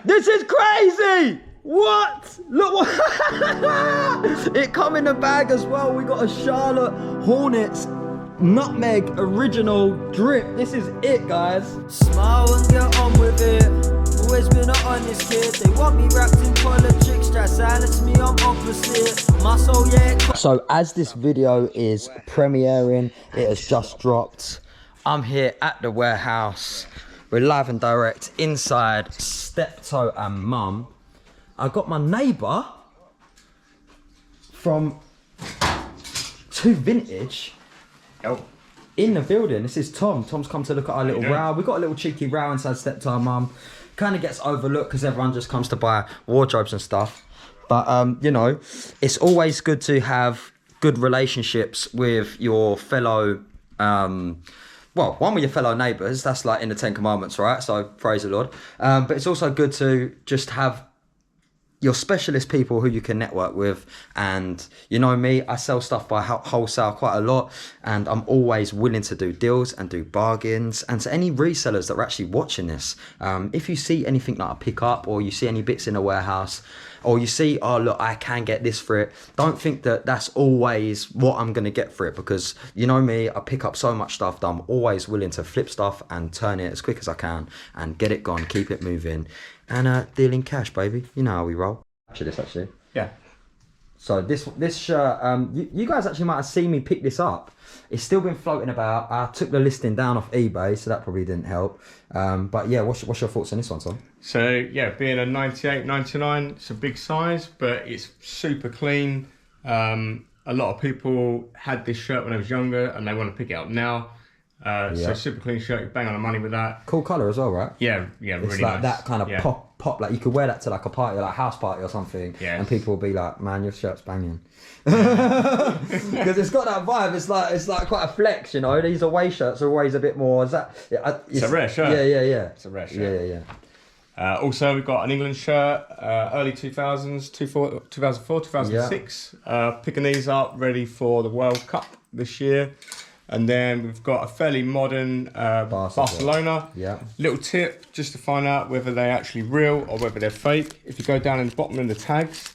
This is crazy! What? Look what it come in the bag as well. We got a Charlotte Hornets Nutmeg Original Drip. This is it, guys. Smile and get on with it. Always been an honest kid. They want me wrapped in politics. Try silence me, I'm opposite. My soul, yeah. So as this video is premiering, it has just dropped. I'm here at the warehouse. We're live and direct inside Steptoe and Mum. I got my neighbour from 2 Vintage in the building. This is Tom. Tom's come to look at our little row. We got a little cheeky row inside Steptoe and Mum. Kind of gets overlooked because everyone just comes to buy wardrobes and stuff. But you know, it's always good to have good relationships with your fellow well, one with your fellow neighbours, that's like in the 10 Commandments, right? So praise the Lord. But it's also good to just have your specialist people who you can network with. And you know me, I sell stuff by wholesale quite a lot, and I'm always willing to do deals and do bargains. And to any resellers that are actually watching this, if you see anything like a pickup, or you see any bits in a warehouse, or you see, oh look, I can get this for it, don't think that that's always what I'm going to get for it, because you know me, I pick up so much stuff that I'm always willing to flip stuff and turn it as quick as I can and get it gone, keep it moving, and deal in cash, baby. You know how we roll. Actually. Yeah. So this shirt, you guys actually might have seen me pick this up. It's still been floating about. I took the listing down off eBay, so that probably didn't help. But yeah, what's your thoughts on this one, Tom? So yeah, being a 98, 99, it's a big size, but it's super clean. A lot of people had this shirt when I was younger, and they want to pick it up now. So super clean shirt, you bang on the money with that. Cool colour as well, right? Yeah, it's really like nice. That kind of pop, like you could wear that to like a party, like a house party or something, and people will be like, man, your shirt's banging. Because it's got that vibe. It's like quite a flex, you know. These away shirts are always a bit more. It's a rare shirt. Yeah. It's a rare shirt. Yeah. Also, we've got an England shirt, early 2000s, 2004, 2006. Picking these up, ready for the World Cup this year. And then we've got a fairly modern Barcelona. Yeah. Little tip, just to find out whether they're actually real or whether they're fake. If you go down in the bottom of the tags,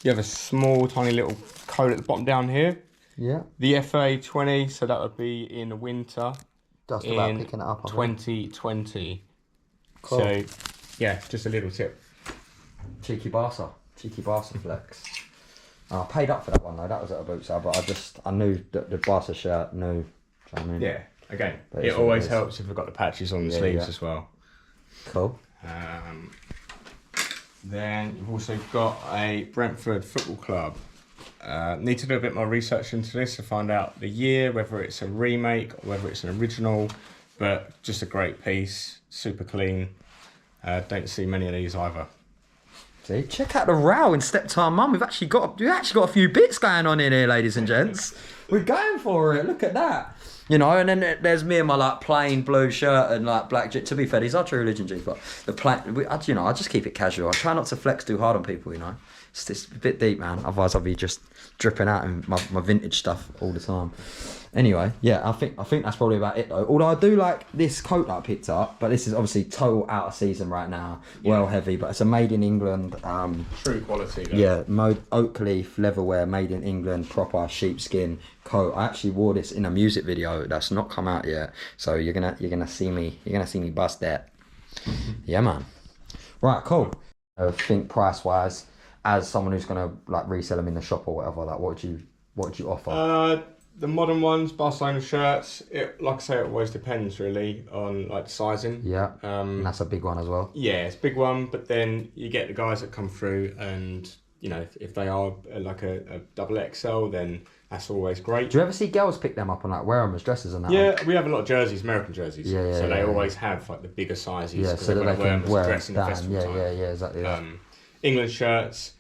you have a small, tiny little code at the bottom down here. Yeah. The FA20, so that would be in the winter. Just about picking it up. 2020. Cool. So, yeah, just a little tip. Cheeky Barca flex. I paid up for that one though. That was at a Bootsale, but I knew that the Barca shirt. No, I mean. Yeah. Again, it always helps if we've got the patches on the sleeves as well. Cool. Then you've also got a Brentford Football Club. Need to do a bit more research into this to find out the year, whether it's a remake or whether it's an original, but just a great piece, super clean. Don't see many of these either. See, check out the row in Steptoe and Mum. We've actually got a few bits going on in here, ladies and gents. We're going for it. Look at that. You know, and then there's me and my like plain blue shirt and like black. To be fair, these are True Religion jeans, but the plain. I just keep it casual. I try not to flex too hard on people. You know, it's a bit deep, man. Otherwise, I'll be just dripping out in my vintage stuff all the time. Anyway, yeah, I think that's probably about it though. Although I do like this coat that I picked up, but this is obviously total out of season right now. Well heavy, but it's a made in England. True quality though. Yeah, oak leaf leatherware, made in England, proper sheepskin coat. I actually wore this in a music video that's not come out yet, so you're gonna see me bust that. Yeah, man. Right, cool. I think price wise, as someone who's gonna like resell them in the shop or whatever, like what would you offer? The modern ones, Barcelona shirts, like I say, it always depends really on like the sizing. Yeah, and that's a big one as well. Yeah, it's a big one, but then you get the guys that come through and, you know, if they are like a double XL, then that's always great. Do you ever see girls pick them up and like wear them as dresses and that? Yeah, we have a lot of jerseys, American jerseys. Yeah, so they always have like the bigger sizes. Yeah, so that they can wear it down. Yeah, exactly that. England shirts,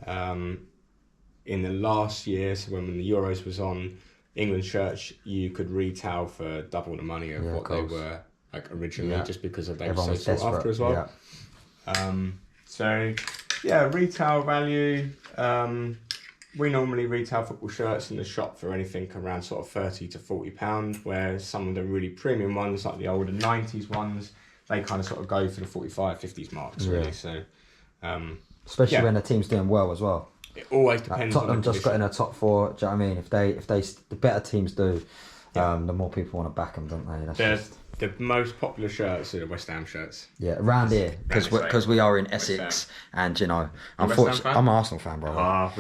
in the last year, so when the Euros was on, England shirts you could retail for double the money of what they were like originally, just because they were so sought after as well. So yeah, retail value. We normally retail football shirts in the shop for anything around sort of £30 to £40, where some of the really premium ones, like the older 90s ones, they kind of sort of go for the 45, 50s marks really. So, especially when the team's doing well as well. It always depends. Tottenham just got in a top 4. Do you know what I mean? If they the better teams do, the more people want to back them, don't they? The most popular shirts are the West Ham shirts. Yeah, around here, because we are in Essex, and you know, unfortunately, I'm an Arsenal fan, bro. I'm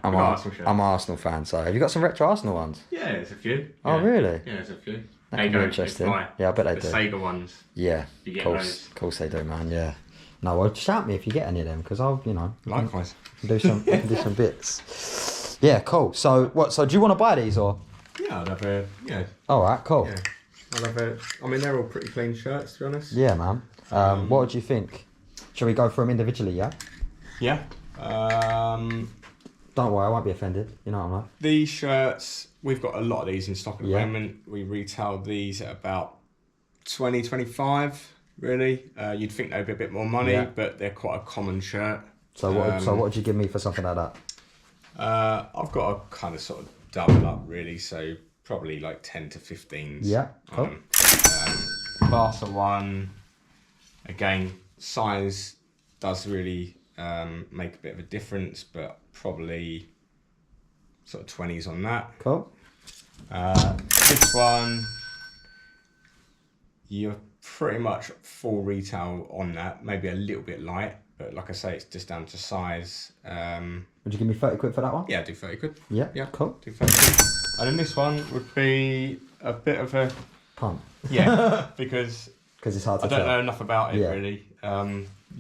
an Arsenal fan. So, have you got some retro Arsenal ones? Yeah, there's a few. Oh, really? Yeah, there's a few. That could be interesting. Yeah, I bet they do. The Sega ones. Yeah, of course they do, man. Yeah. No, well, shout me if you get any of them, because I'll, you know, likewise, do some bits. Yeah, cool. So what? So do you want to buy these or? Yeah, I'd have a All right, cool. Yeah. I mean, they're all pretty clean shirts, to be honest. Yeah, man. What would you think? Shall we go through them individually? Yeah. Yeah. Don't worry, I won't be offended. You know what I'm like. These shirts, we've got a lot of these in stock at the moment. We retail these at about 20, 25. Really, you'd think they'd be a bit more money, but they're quite a common shirt. So what would you give me for something like that? I've got a kind of sort of double up really, so probably like 10 to 15s. Yeah, cool. Class of 1, again, size does really make a bit of a difference, but probably sort of 20s on that. Cool. This one, you're pretty much full retail on that, maybe a little bit light, but like I say, it's just down to size. Would you give me 30 quid for that one? Yeah, do 30 quid. Yeah, cool. Do 30 quid. And then this one would be a bit of a punt. Yeah, because it's hard to I don't know enough about it really.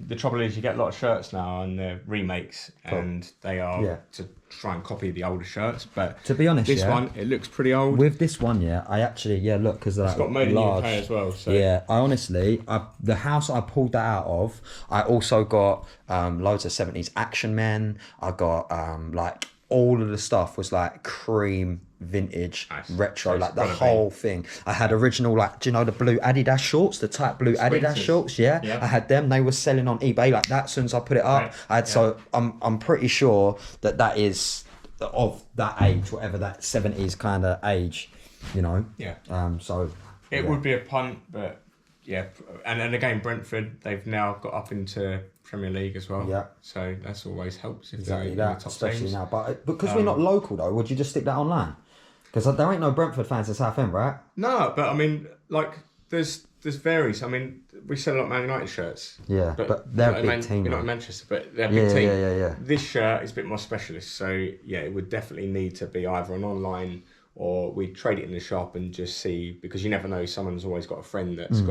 The trouble is you get a lot of shirts now and they're remakes and they are to try and copy the older shirts, but to be honest, this one, it looks pretty old. With this one, I actually, look, because it's got made in the UK as well. So I honestly, the house I pulled that out of, I also got loads of 70s action men. I got like all of the stuff was like cream vintage retro, like the whole thing. I had original, like, do you know the blue Adidas shorts, the tight blue Adidas shorts? I had them. They were selling on eBay like that as soon as I put it up. I had so I'm pretty sure that is of that age, whatever that 70s kind of age, you know. So it would be a punt, but and again, Brentford, they've now got up into Premier League as well. So that's always helps if they're in the top especially teams. now. But because we're not local though, would you just stick that online? Because there ain't no Brentford fans in Southend, right? No, but I mean, like, there's varies. I mean, we sell a lot of Man United shirts. Yeah, but they're a big team. You're not in Manchester, but they're a big team. Yeah. This shirt is a bit more specialist, so it would definitely need to be either an online or we trade it in the shop and just see, because you never know, someone's always got a friend that's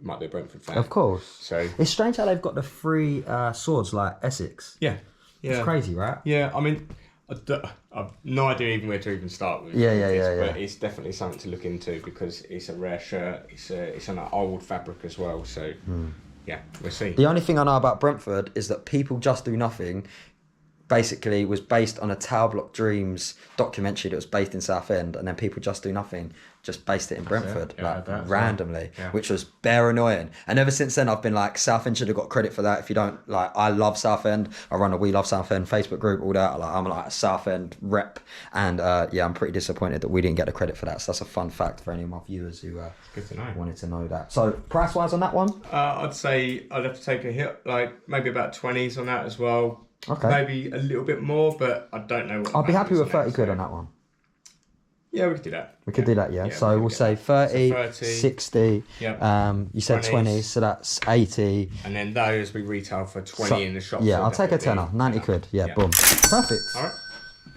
might be a Brentford fan. Of course. So it's strange how they've got the 3 swords like Essex. Yeah. It's crazy, right? Yeah, I mean, I've no idea even where to even start with. But it's definitely something to look into because it's a rare shirt. It's on an old fabric as well. So we'll see. The only thing I know about Brentford is that People Just Do Nothing basically was based on a Tower Block Dreams documentary that was based in Southend, and then People Just Do Nothing just based it in Brentford, randomly, which was bare annoying. And ever since then, I've been like, Southend should have got credit for that. If you don't, like, I love Southend. I run a We Love Southend Facebook group, all that. I'm like a Southend rep, and I'm pretty disappointed that we didn't get the credit for that. So that's a fun fact for any of my viewers who good to know. Wanted to know that. So price wise on that one, I'd say I'd have to take a hit, like maybe about 20s on that as well. Okay. Maybe a little bit more, but I don't know what. I'll be happy with 30 quid on that one. Yeah, we could do that. We could do that, yeah. So we'll say 30, 60. Yep. You said 20, so that's 80. And then those we retail for 20 in the shop. Yeah, I'll take a tenner, 90 quid. Yeah, boom. Perfect. All right.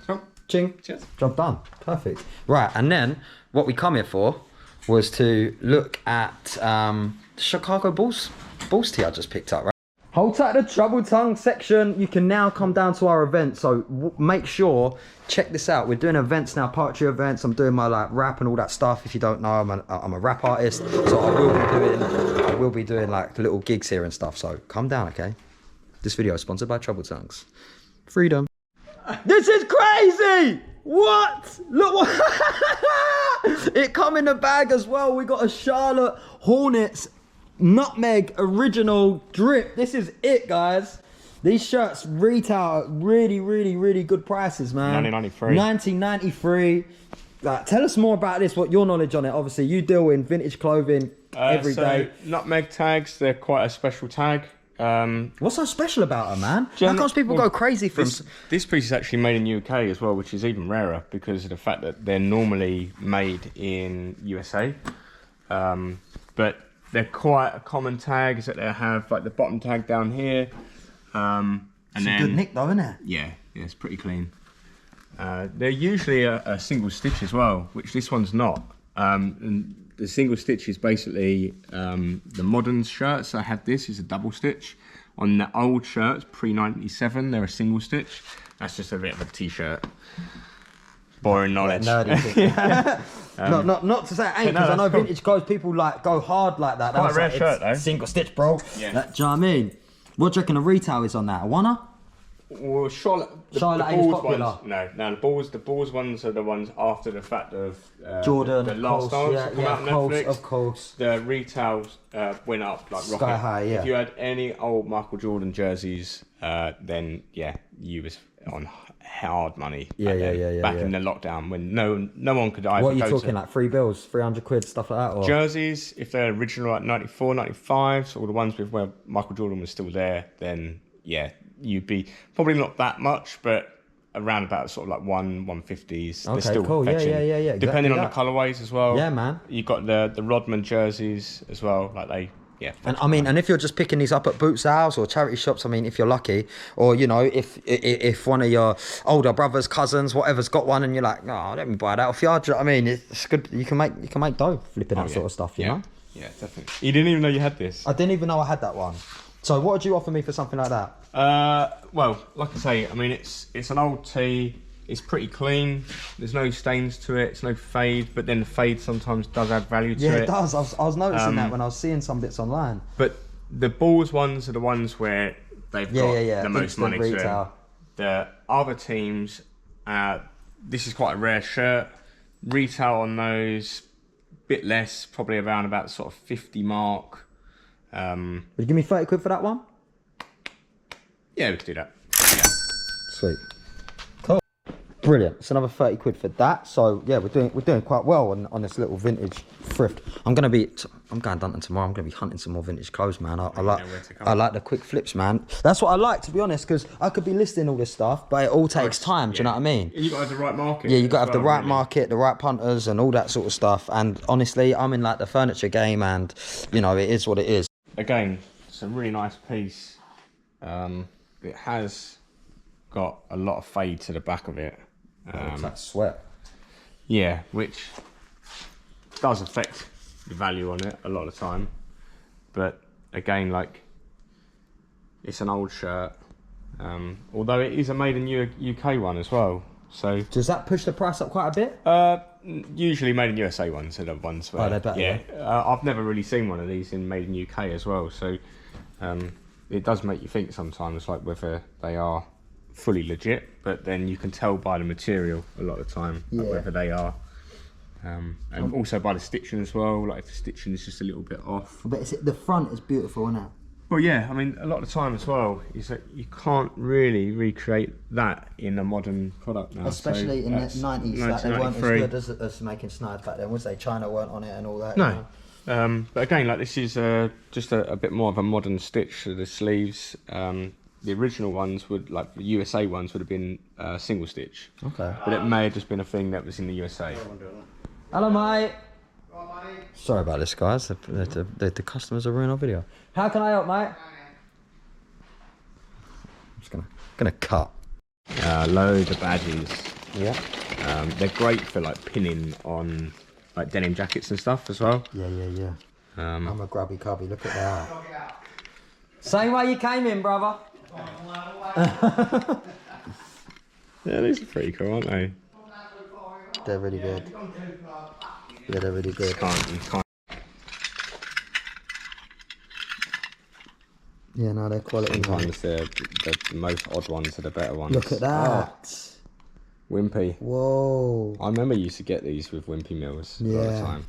Cool. Ching. Cheers. Job done. Perfect. Right, and then what we come here for was to look at the Chicago Bulls tee I just picked up, right? Hold tight the Trouble Tongue section. You can now come down to our event, so make sure, check this out. We're doing events now, poetry events. I'm doing my like rap and all that stuff. If you don't know, I'm a rap artist, so I will be doing like little gigs here and stuff. So come down, okay? This video is sponsored by Trouble Tongues. Freedom. This is crazy! What? Look what it come in the bag as well. We got a Charlotte Hornets Nutmeg original drip. This is it, guys. These shirts retail at really good prices, man. 1993. Like, tell us more about this, what your knowledge on it. Obviously you deal in vintage clothing, every day. Nutmeg tags, they're quite a special tag. What's so special about them, man? How come people go crazy for this piece is actually made in UK as well, which is even rarer because of the fact that they're normally made in USA. But they're quite a common tag, is that they have like the bottom tag down here. It's a good nick though, isn't it? Yeah, it's pretty clean. They're usually a single stitch as well, which this one's not. And the single stitch is basically the modern shirts. I had this is a double stitch. On the old shirts, pre-97, they're a single stitch. That's just a bit of a t-shirt. Boring knowledge. Not to say it ain't, because I know vintage clothes, people like go hard like that. Quite a rare shirt though. Single stitch, bro. Yeah. Do you know what I mean? What do you reckon the retail is on that? A one-er? Well, Charlotte ain't popular. Ones, no, the balls ones are the ones after the fact of Jordan, the last dance that come out on Netflix. Of course. The retail went up like rocket. Sky high, yeah. If you had any old Michael Jordan jerseys, then yeah, you was on hard money. Yeah. Back in the lockdown when no one could either. What are you talking like? 3 bills, 300 quid, stuff like that? Or? Jerseys, if they're original like 94, 95, so all the ones with where Michael Jordan was still there, then yeah. You'd be probably not that much, but around about sort of like 150s. Okay, they're still cool. fetching. Yeah. Exactly Depending on the colourways as well. Yeah, man. You got the Rodman jerseys as well. Like they, yeah. And I mean, and if you're just picking these up at Bootsale or charity shops, I mean, if you're lucky, or you know, if one of your older brothers, cousins, whatever's got one, and you're like, oh, let me buy that off you. Do you know what I mean? It's good. You can make dough flipping that sort of stuff. You know? Yeah, definitely. You didn't even know you had this. I didn't even know I had that one. So what would you offer me for something like that? Well, like I say, I mean, it's an old tee. It's pretty clean. There's no stains to it. It's no fade, but then the fade sometimes does add value to it. Yeah, it does. I was noticing that when I was seeing some bits online. But the balls ones are the ones where they've got the most instant money retail. to them. The other teams, this is quite a rare shirt. Retail on those, bit less, probably around about sort of 50 mark. Would you give me 30 quid for that one? Yeah, we could do that. Yeah. Sweet. Cool. Brilliant. It's another 30 quid for that. So yeah, we're doing quite well on this little vintage thrift. I'm going Dunton tomorrow. I'm gonna be hunting some more vintage clothes, man. I like the quick flips, man. That's what I like, to be honest, because I could be listing all this stuff, but it all takes time. Do you know what I mean? You got to have the right market. Yeah, you got to have the right market, the right punters, and all that sort of stuff. And honestly, I'm in like the furniture game, and you know, it is what it is. Again, it's a really nice piece. It has got a lot of fade to the back of it. It's like sweat. Yeah, which does affect the value on it a lot of the time. But again, like, it's an old shirt. Although it is a made in UK one as well. So does that push the price up quite a bit? Usually made in USA ones are the ones where, they're better, yeah. I've never really seen one of these in made in UK as well. So it does make you think sometimes, like whether they are fully legit, but then you can tell by the material a lot of the time, like whether they are. And also by the stitching as well, like if the stitching is just a little bit off. But the front is beautiful, isn't it? Well, yeah, I mean, a lot of the time as well, is that you can't really recreate that in a modern product now. Especially in the 90s, like they weren't as good as making Snides back then, was they? China weren't on it and all that. No. You know? But again, like this is just a bit more of a modern stitch to the sleeves. The original ones like the USA ones would have been single stitch. Okay. But it may have just been a thing that was in the USA. Hello, mate. Hello, mate. Sorry about this, guys. The customers are ruining our video. How can I help, mate? I'm just gonna cut. Loads of badges. Yeah. They're great for like pinning on like denim jackets and stuff as well. Yeah. I'm a grubby cubby. Look at that. Same way you came in, brother. Yeah, these are pretty cool, aren't they? They're really good. Yeah, they're really good. You can't. Yeah, no, they're quality. Sometimes the most odd ones are the better ones. Look at that. Wimpy. Whoa. I remember you used to get these with Wimpy Mills all the time.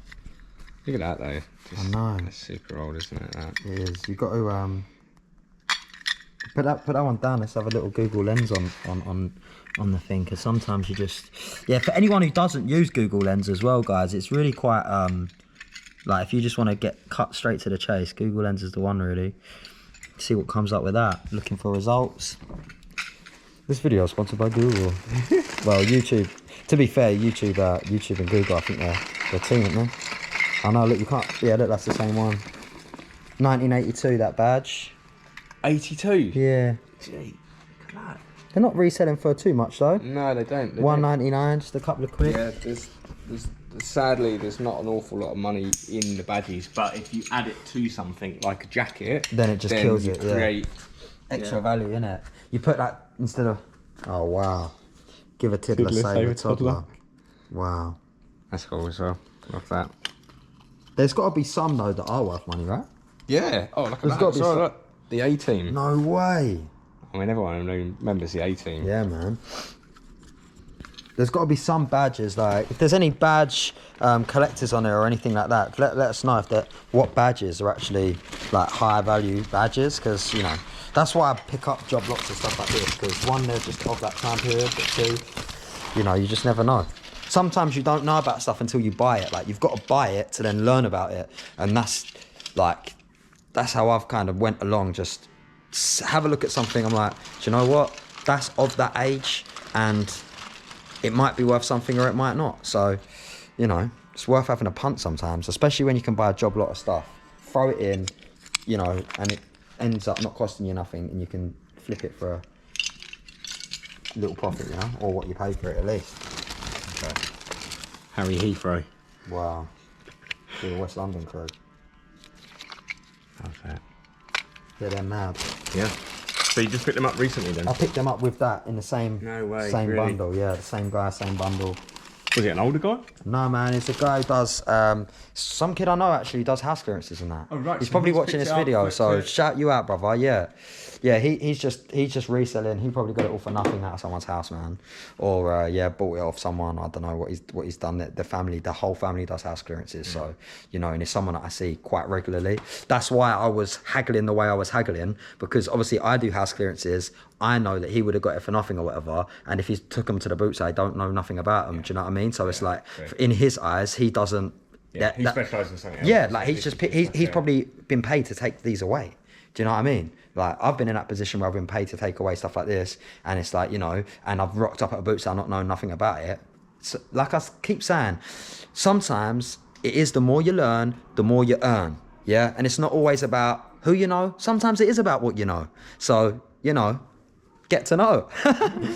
Look at that though. I know. That's super old, isn't it? That? It is. You've got to put that one down. Let's have a little Google Lens on the thing, because sometimes you just for anyone who doesn't use Google Lens as well, guys, it's really quite Like if you just want to get cut straight to the chase, Google Lens is the one really. See what comes up with that. Looking for results. This video is sponsored by Google. Well, YouTube. To be fair, YouTube and Google, I think they're team, aren't they? I know, look, you can't. Yeah, look, that's the same one. 1982, that badge. 82? Yeah. Gee, look at that. They're not reselling for too much though. No, they don't. $1.99, just a couple of quid. Yeah, sadly, there's not an awful lot of money in the badges, but if you add it to something like a jacket, then it just kills it. Create extra value, innit? You put that instead of. Oh wow! Give a tiddler, save a toddler. Wow, that's cool as well. Love that. There's got to be some though that are worth money, right? Yeah. Oh, look at that. There's got to be look, the A-team. No way. I mean, everyone remembers the A-team. Yeah, man. There's got to be some badges, like if there's any badge collectors on there or anything like that, let us know if what badges are actually like higher value badges, because you know that's why I pick up job lots and stuff like this, because one, they're just of that time period, but two, you know, you just never know. Sometimes you don't know about stuff until you buy it. Like you've got to buy it to then learn about it, and that's how I've kind of went along. Just have a look at something. I'm like, do you know what? That's of that age, and it might be worth something or it might not. So, you know, it's worth having a punt sometimes, especially when you can buy a job lot of stuff. Throw it in, you know, and it ends up not costing you nothing, and you can flip it for a little profit, you know, or what you pay for it at least. Okay. Harry Heathrow. Wow. The West London crew. How's that? Yeah, they're mad. Yeah. So you just picked them up recently then? I picked them up with that in the same really? bundle. Yeah, the same guy, same bundle. Was it an older guy? No, man, it's a guy who does, some kid I know actually does house clearances and that. Oh, right. He's probably watching this video, so shout you out, brother, yeah. Yeah, he's just reselling. He probably got it all for nothing out of someone's house, man. Or, bought it off someone. I don't know what he's done. The whole family does house clearances. So, you know, and it's someone that I see quite regularly. That's why I was haggling the way I was haggling, because obviously I do house clearances. I know that he would have got it for nothing or whatever. And if he took them to the Bootsale, I don't know nothing about them. Do you know what I mean? So it's like, in his eyes, he doesn't. Yeah, he specialises in something else. Yeah, like he's probably been paid to take these away. Do you know what I mean? Like, I've been in that position where I've been paid to take away stuff like this, and it's like, you know, and I've rocked up at a Bootsale not knowing nothing about it. So, like I keep saying, sometimes it is the more you learn, the more you earn, yeah? And it's not always about who you know. Sometimes it is about what you know. So, you know, get to know.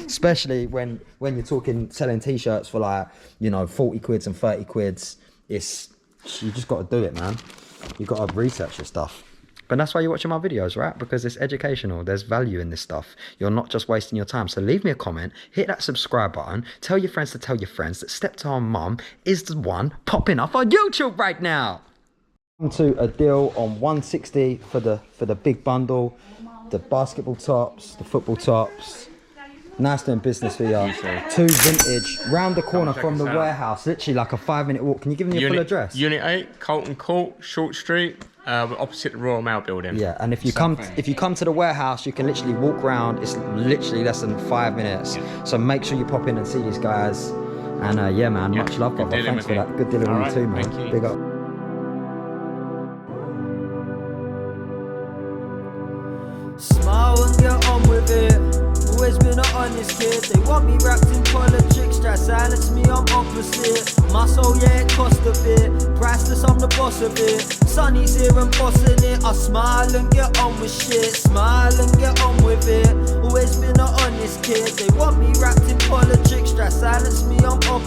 Especially when you're talking selling T-shirts for like, you know, 40 quids and 30 quids. You just got to do it, man. You got to research your stuff. But that's why you're watching my videos, right? Because it's educational. There's value in this stuff. You're not just wasting your time. So leave me a comment, hit that subscribe button, tell your friends to tell your friends that Steptown Mum is the one popping up on YouTube right now. Come to a deal on $160 for the big bundle, the basketball tops, the football tops. Nice doing business for you. Two vintage, round the corner from the warehouse, literally like a 5-minute walk. Can you give me your full address? Unit 8, Colton Court, Short Street. Opposite the Royal Mail building. Yeah, and if you come to the warehouse, you can literally walk around. It's literally less than 5 minutes. Yeah. So make sure you pop in and see these guys. And yeah, man, much love, brother. Thanks for that. Good delivery too, man. Thank you. Big up. Smile and get on with it. Always been an honest kid. They want me wrapped in politics, try silence me, I'm opposite. My soul, yeah, it cost a bit. Priceless, I'm the boss of it. Sonny's here and bossing it. I smile and get on with shit. Smile and get on with it. Always been an honest kid. They want me wrapped in politics.